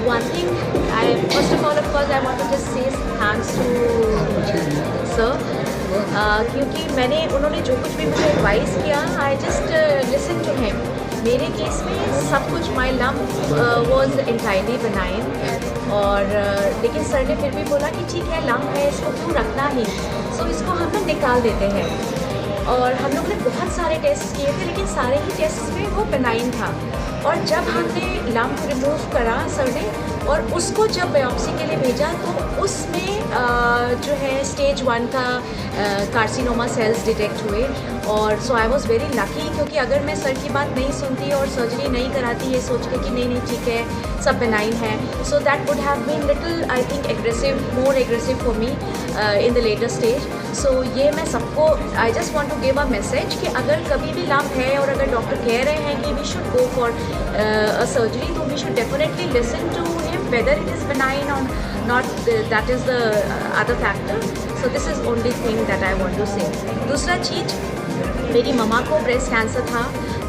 one thing, first of all, of course, I want to just say thanks to sir, क्योंकि उन्होंने जो कुछ भी मुझे एडवाइस किया, I just listen to him. मेरे केस में सब कुछ माई लम्प वॉज एंटायरली बनाइन, और लेकिन सर ने फिर भी बोला कि ठीक है, लम्प है, इसको क्यों रखना ही, सो इसको हम लोग निकाल देते हैं। और हम लोग ने बहुत सारे टेस्ट किए थे, लेकिन सारे ही टेस्ट में वो बेनाइन था। और जब हमने लम्प रिमूव करा सर ने, और उसको जब बायोप्सी के लिए भेजा, तो उसमें जो है स्टेज 1 का कार्सिनोमा सेल्स डिटेक्ट हुए। और सो आई वॉज़ वेरी लकी, क्योंकि अगर मैं सर की बात नहीं सुनती और सर्जरी नहीं कराती ये सोच के कि नहीं ठीक है, सब बेनाइन है, so that would have been little, I think, aggressive, more aggressive for me in the later stage. So ये मैं सबको, I just want to give a message कि अगर कभी भी लम्प है और अगर डॉक्टर कह रहे हैं कि we should go for a surgery, तो we should definitely listen to him whether it is benign और not, that is the other factor. So this is only thing that I want to say. दूसरा चीज़, मेरी मम्मा को breast cancer था,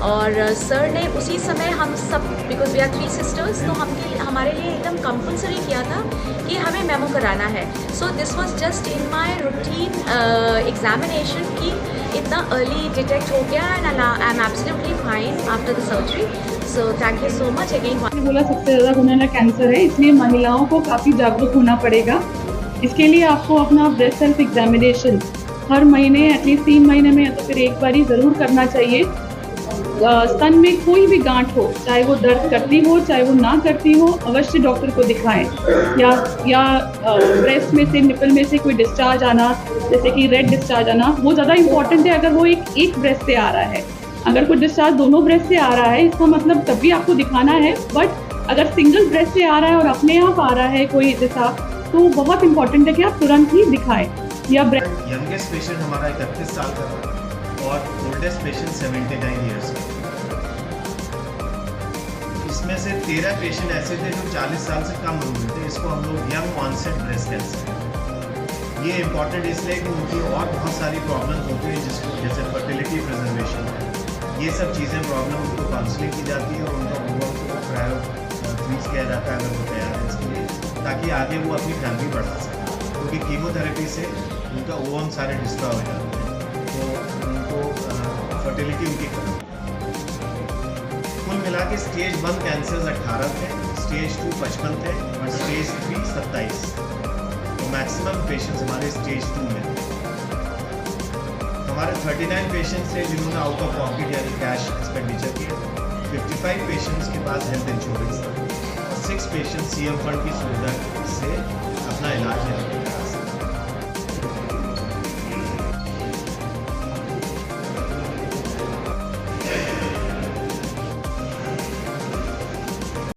और sir ने उसी समय हम सब, बिकॉज वी आर 3 सिस्टर्स, तो हमारे लिए एकदम कंपल्सरी किया था कि हमें मेमो कराना है। So this was just in my routine examination कि इतना अर्ली डिटेक्ट हो गया, and I am absolutely fine after the surgery. So thank you so much again. बोला सबसे ज़्यादा होने वाला कैंसर है, इसलिए महिलाओं को काफ़ी जागरूक होना पड़ेगा। इसके लिए आपको अपना ब्रेस्ट सेल्फ एग्जामिनेशन हर महीने, एटलीस्ट 3 महीने में, या तो फिर एक बार ही ज़रूर करना चाहिए। स्तन में कोई भी गांठ हो, चाहे वो दर्द करती हो चाहे वो ना करती हो, अवश्य डॉक्टर को दिखाएं। या ब्रेस्ट में से, निपल में से कोई डिस्चार्ज आना, जैसे कि रेड डिस्चार्ज आना, वो ज़्यादा इंपॉर्टेंट है अगर वो एक ब्रेस्ट से आ रहा है। अगर कोई डिस्चार्ज दोनों ब्रेस्ट से आ रहा है, इसका मतलब तब भी आपको दिखाना है। बट अगर सिंगल ब्रेस्ट से आ रहा है और अपने आप आ रहा है कोई जैसा, तो बहुत इंपॉर्टेंट है कि आप तुरंत ही दिखाएं। या यंगेस्ट पेशेंट हमारा 31 साल का था, और ओल्डेस्ट पेशेंट 79 ईयर्स का। इसमें से 13 पेशेंट ऐसे थे जो 40 साल से कम उम्र थे। इसको हम लोग यंग ऑनसेट ब्रेस्ट कैंसर। ये इम्पॉर्टेंट इसलिए कि उनकी और बहुत सारी प्रॉब्लम्स होती हैं, जिसको जैसे फर्टिलिटी प्रिजर्वेशन है, ये सब चीज़ें प्रॉब्लम उनको काउंसलिंग की जाती है, और उनका ओवम को प्रायो फीस किया जाता है अगर वो तैयार है इसके लिए, ताकि आगे वो अपनी फैमिली बढ़ा सके। क्योंकि कीमोथेरेपी से उनका ओवम सारे डिस्ट्रॉय हो जाते हैं, तो उनको फर्टिलिटी उनकी खत्म। कुल मिला के स्टेज 1 कैंसर्स 18 थे, स्टेज 2 55 थे, और स्टेज 3 27। तो मैक्सिमम पेशेंट्स हमारे स्टेज 2 में थे। हमारे 39 पेशेंट्स थे जिन्होंने आउट ऑफ पॉकेट यानी कैश एक्सपेंडिचर किए। 55 पेशेंट्स के पास हेल्थ इंश्योरेंस था, और 6 पेशेंट्स CM फंड की सुविधा से अपना इलाज